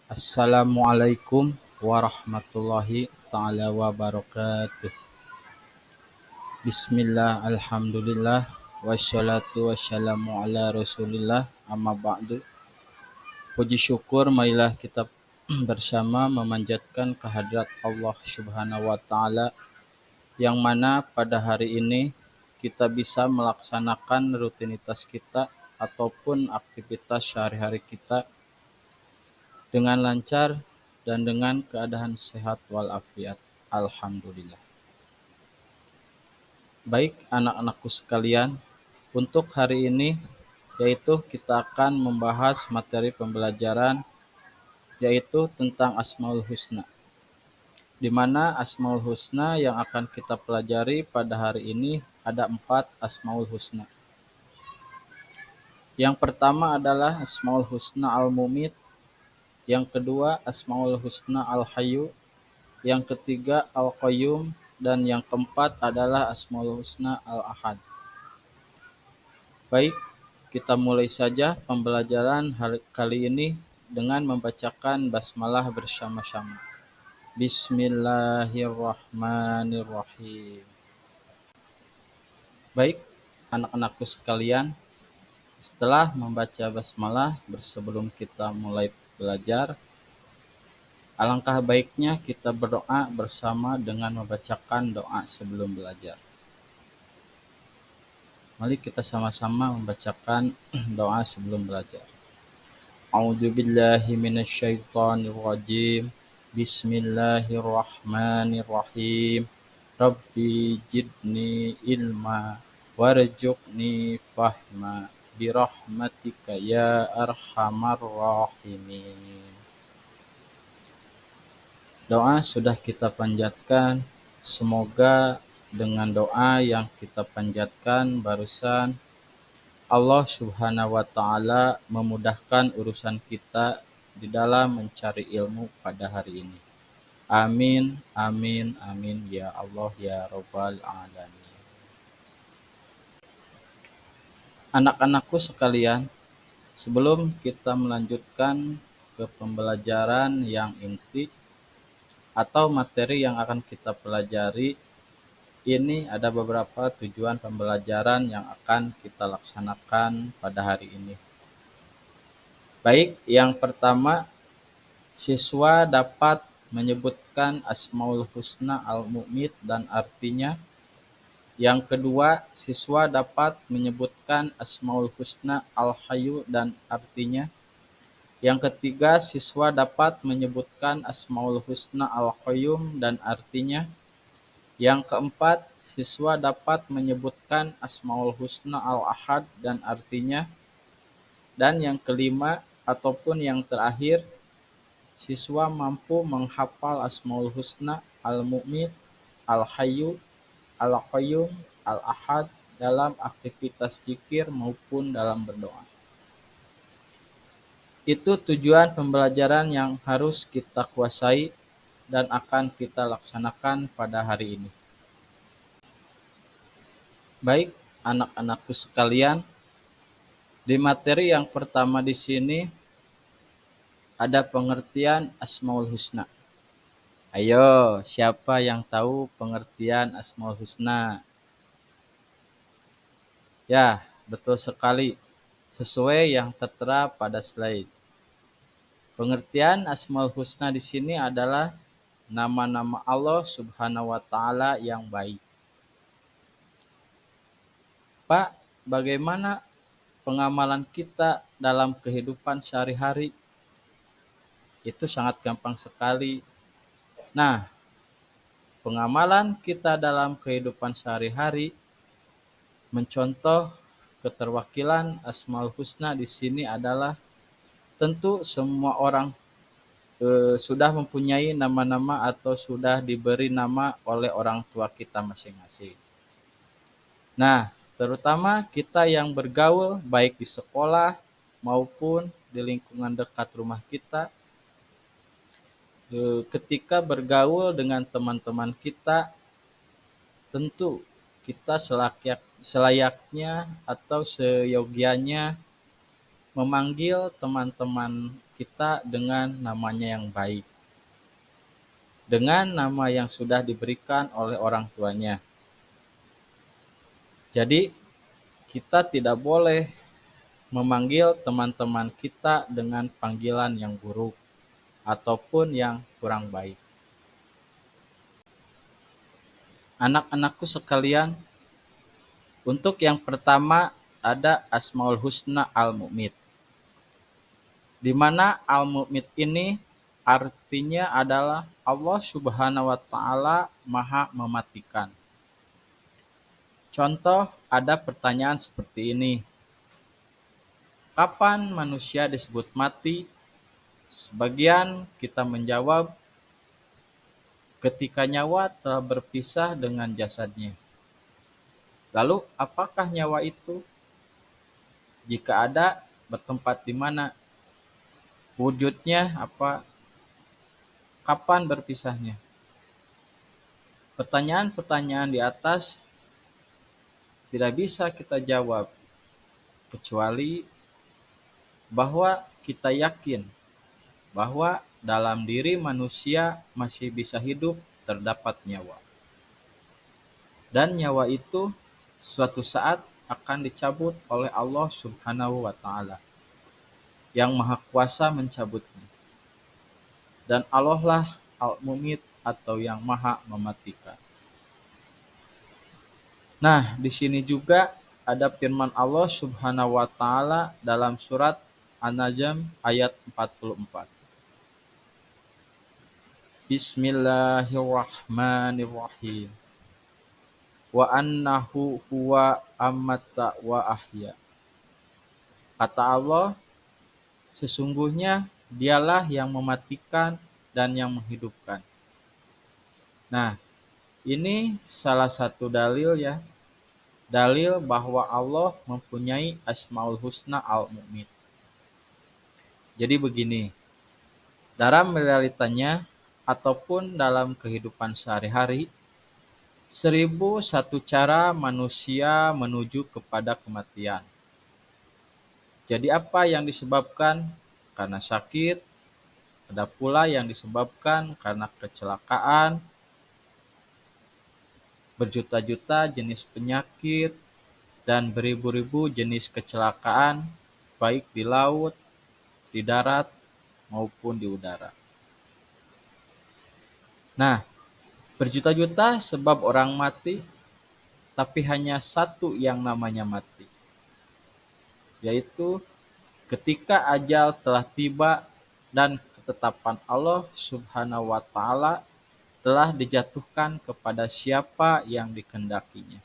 Assalamualaikum warahmatullahi ta'ala wabarakatuh. Bismillah, alhamdulillah, wassalatu wassalamu ala rasulillah, amma ba'du. Puji syukur marilah kita bersama memanjatkan kehadrat Allah subhanahu wa ta'ala, yang mana pada hari ini kita bisa melaksanakan rutinitas kita ataupun aktivitas sehari-hari kita dengan lancar dan dengan keadaan sehat walafiat. Alhamdulillah. Baik anak-anakku sekalian, untuk hari ini yaitu kita akan membahas materi pembelajaran yaitu tentang Asmaul Husna. Di mana Asmaul Husna yang akan kita pelajari pada hari ini ada 4 Asmaul Husna. Yang pertama adalah Asmaul Husna Al-Mumit, yang kedua Asmaul Husna Al-Hayyu, yang ketiga Al-Qayyum, dan yang keempat adalah Asmaul Husna Al-Ahad. Baik, kita mulai saja pembelajaran kali ini dengan membacakan basmalah bersama-sama. Bismillahirrahmanirrahim. Baik, anak-anakku sekalian, setelah membaca basmalah sebelum kita mulai belajar, alangkah baiknya kita berdoa bersama dengan membacakan doa sebelum belajar. Mari kita sama-sama membacakan doa sebelum belajar. A'udzubillahi minasyaitonirrajim. Bismillahirrahmanirrahim. Rabbi jidni ilma warzuqni fahma birahmatika ya arhamar rahimin. Doa sudah kita panjatkan, semoga dengan doa yang kita panjatkan barusan Allah subhanahu wa ta'ala memudahkan urusan kita di dalam mencari ilmu pada hari ini. Amin, amin, amin ya Allah ya Rabbal alamin. Anak-anakku sekalian, sebelum kita melanjutkan ke pembelajaran yang inti atau materi yang akan kita pelajari, ini ada beberapa tujuan pembelajaran yang akan kita laksanakan pada hari ini. Baik, yang pertama, siswa dapat menyebutkan Asmaul Husna Al-Mu'mit dan artinya. Yang kedua, siswa dapat menyebutkan Asmaul Husna Al-Hayyu dan artinya. Yang ketiga, siswa dapat menyebutkan Asmaul Husna Al-Qayyum dan artinya. Yang keempat, siswa dapat menyebutkan Asmaul Husna Al-Ahad dan artinya. Dan yang kelima ataupun yang terakhir, siswa mampu menghafal Asmaul Husna Al-Mu'mit, Al-Hayyu, Al-Qayyum, Al-Ahad dalam aktivitas zikir maupun dalam berdoa. Itu tujuan pembelajaran yang harus kita kuasai dan akan kita laksanakan pada hari ini. Baik, anak-anakku sekalian, di materi yang pertama di sini ada pengertian Asmaul Husna. Ayo, siapa yang tahu pengertian Asmaul Husna? Ya, betul sekali. Sesuai yang tertera pada slide. Pengertian Asmaul Husna di sini adalah nama-nama Allah Subhanahu wa Ta'ala yang baik. Pak, bagaimana pengamalan kita dalam kehidupan sehari-hari? Itu sangat gampang sekali. Nah, pengamalan kita dalam kehidupan sehari-hari mencontoh keterwakilan Asmaul Husna di sini adalah tentu semua orang sudah mempunyai nama-nama atau sudah diberi nama oleh orang tua kita masing-masing. Nah, terutama kita yang bergaul baik di sekolah maupun di lingkungan dekat rumah kita, ketika bergaul dengan teman-teman kita, tentu kita selayaknya atau seyogianya memanggil teman-teman kita dengan namanya yang baik, dengan nama yang sudah diberikan oleh orang tuanya. Jadi, kita tidak boleh memanggil teman-teman kita dengan panggilan yang buruk ataupun yang kurang baik. Anak-anakku sekalian, untuk yang pertama ada Asmaul Husna Al-Mu'mid, di mana Al-Mu'mid ini artinya adalah Allah Subhanahu wa Ta'ala Maha Mematikan. Contoh, ada pertanyaan seperti ini: kapan manusia disebut mati? Sebagian kita menjawab, ketika nyawa telah berpisah dengan jasadnya. Lalu, apakah nyawa itu? Jika ada, bertempat di mana? Wujudnya apa? Kapan berpisahnya? Pertanyaan-pertanyaan di atas tidak bisa kita jawab, kecuali bahwa kita yakin bahwa dalam diri manusia masih bisa hidup terdapat nyawa. Dan nyawa itu suatu saat akan dicabut oleh Allah Subhanahu wa Ta'ala, yang Maha Kuasa mencabutnya. Dan Allah lah Al-Mumit, atau yang Maha Mematikan. Nah, di sini juga ada firman Allah Subhanahu wa Ta'ala dalam surat An-Najm ayat 44. Bismillahirrahmanirrahim. Wa annahu huwa amata wa ahya. Kata Allah, sesungguhnya dialah yang mematikan dan yang menghidupkan. Nah, ini salah satu dalil ya. Dalil bahwa Allah mempunyai Asmaul Husna Al-Mu'mid. Jadi begini, dalam realitanya ataupun dalam kehidupan sehari-hari, 1001 cara manusia menuju kepada kematian. Jadi apa yang disebabkan karena sakit, ada pula yang disebabkan karena kecelakaan, berjuta-juta jenis penyakit, dan beribu-ribu jenis kecelakaan, baik di laut, di darat, maupun di udara. Nah, berjuta-juta sebab orang mati, tapi hanya satu yang namanya mati, yaitu ketika ajal telah tiba dan ketetapan Allah Subhanahu wa Ta'ala telah dijatuhkan kepada siapa yang dikehendakinya.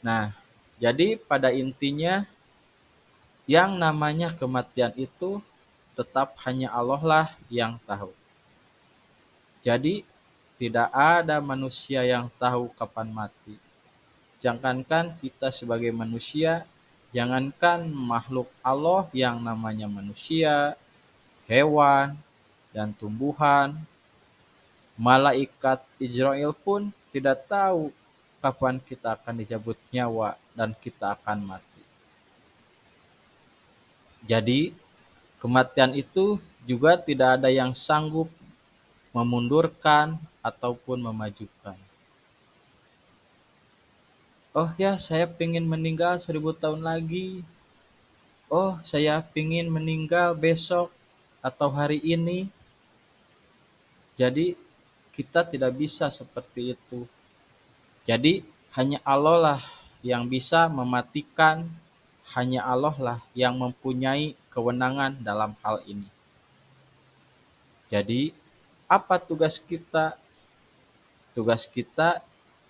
Nah, jadi pada intinya yang namanya kematian itu tetap hanya Allah lah yang tahu. Jadi tidak ada manusia yang tahu kapan mati. Jangankan kita sebagai manusia, jangankan makhluk Allah yang namanya manusia, hewan, dan tumbuhan, malaikat Israel pun tidak tahu kapan kita akan dicabut nyawa dan kita akan mati. Jadi, kematian itu juga tidak ada yang sanggup memundurkan ataupun memajukan. Oh ya, saya ingin meninggal 1000 tahun lagi. Oh, saya ingin meninggal besok atau hari ini. Jadi, kita tidak bisa seperti itu. Jadi, hanya Allah lah yang bisa mematikan, hanya Allah lah yang mempunyai kewenangan dalam hal ini. Jadi, apa tugas kita? Tugas kita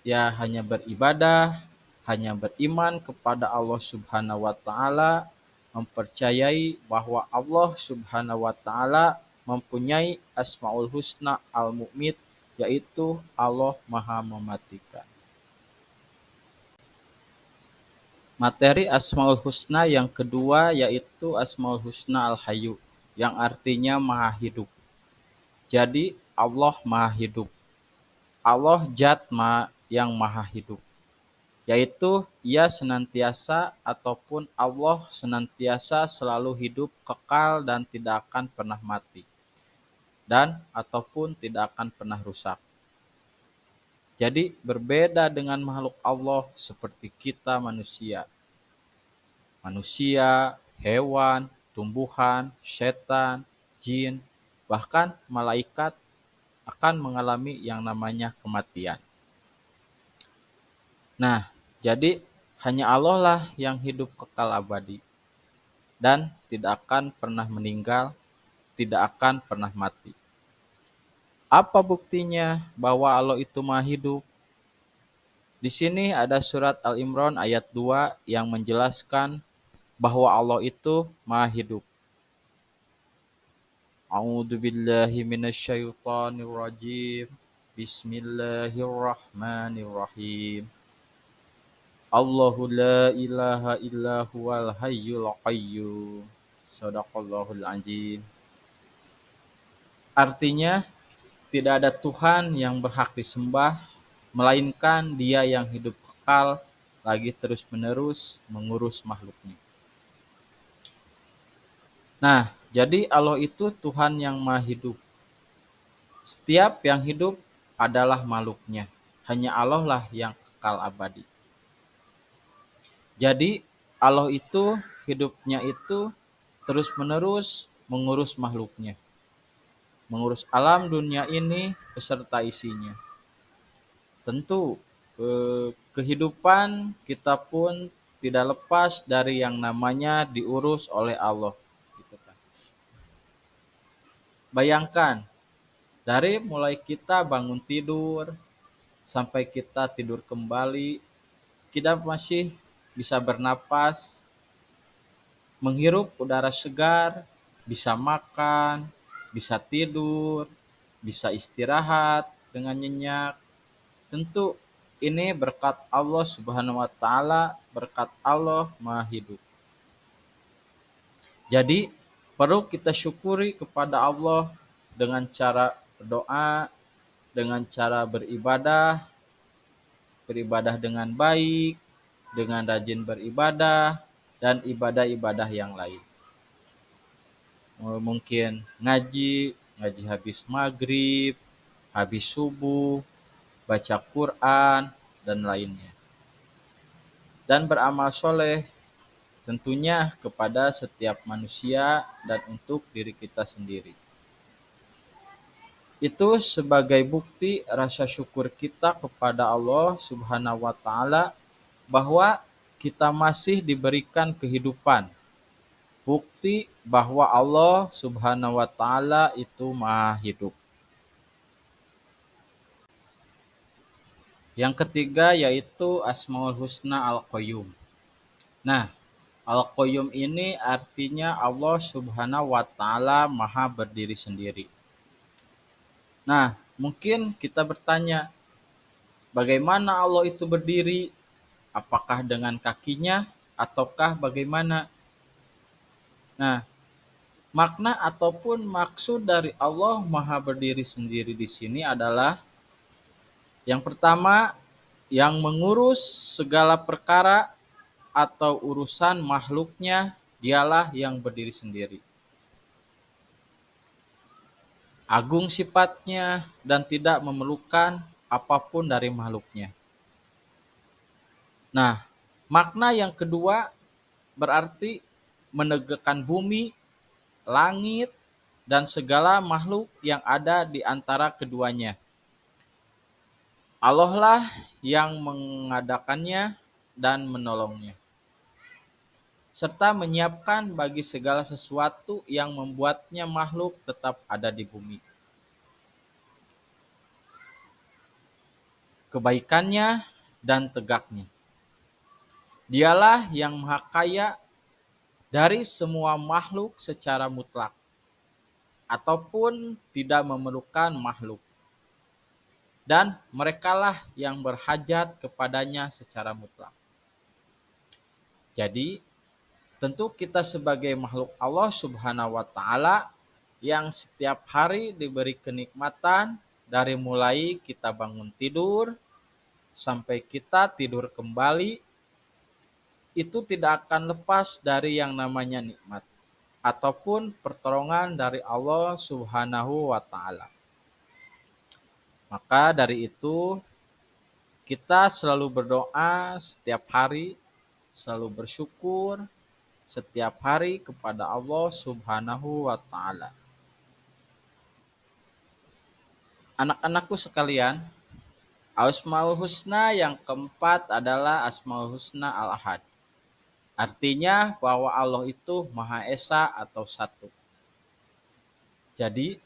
ya hanya beribadah, hanya beriman kepada Allah Subhanahu wa Ta'ala, mempercayai bahwa Allah Subhanahu wa Ta'ala mempunyai Asmaul Husna Al-Mu'mid, yaitu Allah Maha Mematikan. Materi Asmaul Husna yang kedua yaitu Asmaul Husna Al-Hayyu, yang artinya Maha Hidup. Jadi Allah Maha Hidup. Allah Zat yang Maha Hidup. yaitu ia senantiasa ataupun Allah senantiasa selalu hidup kekal dan tidak akan pernah mati dan ataupun tidak akan pernah rusak. Jadi berbeda dengan makhluk Allah seperti kita manusia. Manusia, hewan, tumbuhan, setan, jin, bahkan malaikat akan mengalami yang namanya kematian. Nah, jadi hanya Allah lah yang hidup kekal abadi dan tidak akan pernah meninggal, tidak akan pernah mati. Apa buktinya bahwa Allah itu Maha Hidup? Di sini ada surat Al-Imran ayat 2 yang menjelaskan bahwa Allah itu Maha Hidup. A'udzu billahi minasyaitonir rajim. Bismillahirrahmanirrahim. Allahu la ilaha illa huwal hayyul qayyum. Shadaqallahul azim. Artinya, tidak ada Tuhan yang berhak disembah, melainkan Dia yang hidup kekal, lagi terus-menerus mengurus makhluknya. Nah, jadi Allah itu Tuhan yang Maha Hidup. Setiap yang hidup adalah makhluknya. Hanya Allah lah yang kekal abadi. Jadi Allah itu hidupnya itu terus-menerus mengurus makhluknya. Mengurus alam dunia ini beserta isinya. Tentu kehidupan kita pun tidak lepas dari yang namanya diurus oleh Allah. Gitu kan. Bayangkan, dari mulai kita bangun tidur sampai kita tidur kembali, kita masih bisa bernapas, menghirup udara segar, bisa makan, bisa tidur, bisa istirahat dengan nyenyak. Tentu ini berkat Allah Subhanahu wa taala, berkat Allah Maha Hidup. Jadi perlu kita syukuri kepada Allah dengan cara berdoa, dengan cara beribadah, beribadah dengan baik, dengan rajin beribadah, dan ibadah-ibadah yang lain. Mungkin ngaji, ngaji habis maghrib, habis subuh, baca Quran, dan lainnya. Dan beramal soleh tentunya kepada setiap manusia dan untuk diri kita sendiri. Itu sebagai bukti rasa syukur kita kepada Allah Subhanahu wa taala bahwa kita masih diberikan kehidupan. Bukti bahwa Allah Subhanahu wa taala itu Maha Hidup. Yang ketiga yaitu Asmaul Husna Al-Qayyum. Nah, Al-Qayyum ini artinya Allah Subhanahu wa taala Maha berdiri sendiri. Nah, mungkin kita bertanya, bagaimana Allah itu berdiri? Apakah dengan kakinya ataukah bagaimana? Nah, makna ataupun maksud dari Allah Maha berdiri sendiri di sini adalah yang pertama, yang mengurus segala perkara atau urusan makhluknya, dialah yang berdiri sendiri. Agung sifatnya dan tidak memerlukan apapun dari makhluknya. Nah, makna yang kedua berarti menegakkan bumi, langit, dan segala makhluk yang ada di antara keduanya. Allah lah yang mengadakannya dan menolongnya, serta menyiapkan bagi segala sesuatu yang membuatnya makhluk tetap ada di bumi. Kebaikannya dan tegaknya. Dialah yang maha kaya dari semua makhluk secara mutlak, ataupun tidak memerlukan makhluk. Dan merekalah yang berhajat kepadanya secara mutlak. Jadi, tentu kita sebagai makhluk Allah Subhanahu wa taala yang setiap hari diberi kenikmatan dari mulai kita bangun tidur sampai kita tidur kembali, itu tidak akan lepas dari yang namanya nikmat ataupun pertolongan dari Allah Subhanahu wa taala. Maka dari itu kita selalu berdoa setiap hari, selalu bersyukur setiap hari kepada Allah Subhanahu wa taala. Anak-anakku sekalian, Asmaul Husna yang keempat adalah Asmaul Husna Al-Ahad. Artinya bahwa Allah itu Maha Esa atau satu. Jadi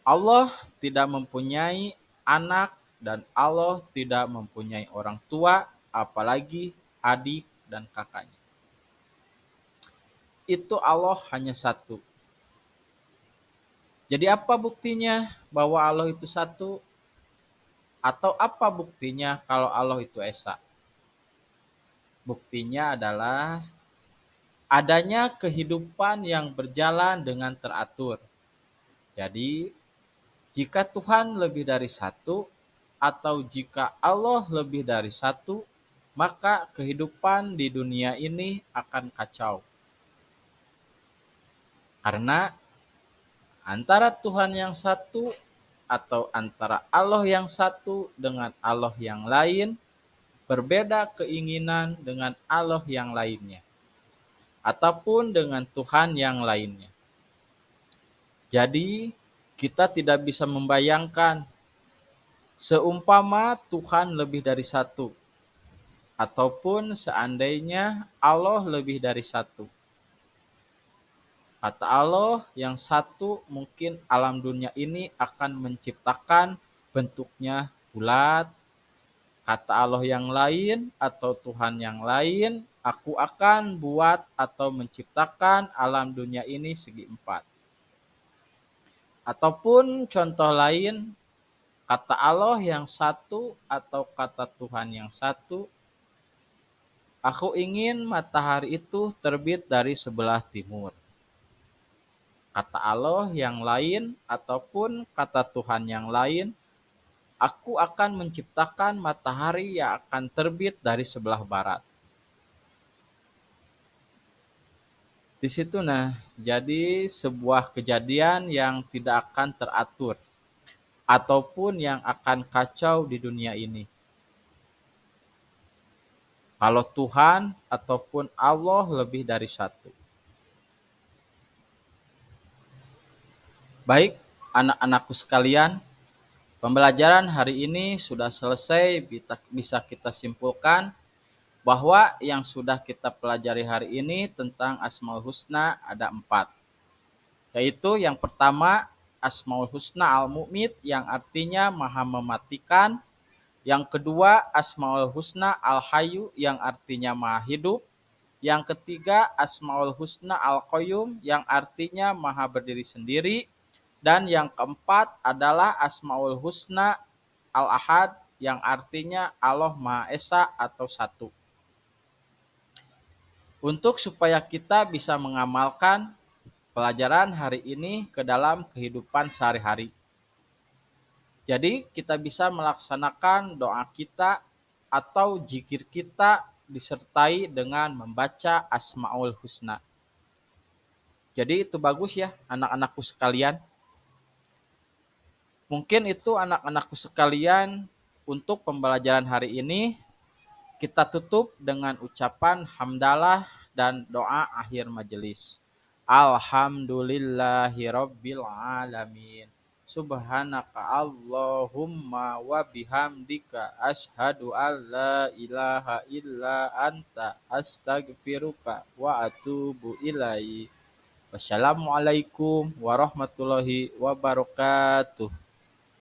Allah tidak mempunyai anak dan Allah tidak mempunyai orang tua, apalagi adik dan kakaknya. Itu Allah hanya satu. Jadi apa buktinya bahwa Allah itu satu? Atau apa buktinya kalau Allah itu esa? Buktinya adalah adanya kehidupan yang berjalan dengan teratur. Jadi, jika Tuhan lebih dari satu, atau jika Allah lebih dari satu, maka kehidupan di dunia ini akan kacau. Karena antara Tuhan yang satu atau antara Allah yang satu dengan Allah yang lain berbeda keinginan dengan Allah yang lainnya ataupun dengan Tuhan yang lainnya. Jadi, kita tidak bisa membayangkan seumpama Tuhan lebih dari satu, ataupun seandainya Allah lebih dari satu. Kata Allah yang satu, mungkin alam dunia ini akan menciptakan bentuknya bulat. Kata Allah yang lain atau Tuhan yang lain, aku akan buat atau menciptakan alam dunia ini segi empat. Ataupun contoh lain, kata Allah yang satu atau kata Tuhan yang satu, aku ingin matahari itu terbit dari sebelah timur. Kata Allah yang lain ataupun kata Tuhan yang lain, aku akan menciptakan matahari yang akan terbit dari sebelah barat. Di situ jadi sebuah kejadian yang tidak akan teratur ataupun yang akan kacau di dunia ini. Kalau Tuhan ataupun Allah lebih dari satu. Baik, anak-anakku sekalian, pembelajaran hari ini sudah selesai, bisa kita simpulkan bahwa yang sudah kita pelajari hari ini tentang Asmaul Husna ada 4. Yaitu yang pertama, Asmaul Husna Al-Mu'mit yang artinya maha mematikan. Yang kedua, Asmaul Husna Al-Hayyu yang artinya maha hidup. Yang ketiga, Asmaul Husna Al-Qayyum yang artinya maha berdiri sendiri. Dan yang keempat adalah Asmaul Husna Al-Ahad yang artinya Allah Maha Esa atau satu. Untuk supaya kita bisa mengamalkan pelajaran hari ini ke dalam kehidupan sehari-hari. Jadi kita bisa melaksanakan doa kita atau zikir kita disertai dengan membaca Asmaul Husna. Jadi itu bagus ya anak-anakku sekalian. Mungkin itu anak-anakku sekalian untuk pembelajaran hari ini. Kita tutup dengan ucapan hamdalah dan doa akhir majelis. Alhamdulillahirabbil alamin. Subhanaka Allahumma wa bihamdika asyhadu an la ilaha illa anta astaghfiruka wa atubu ilaik. Wassalamualaikum warahmatullahi wabarakatuh.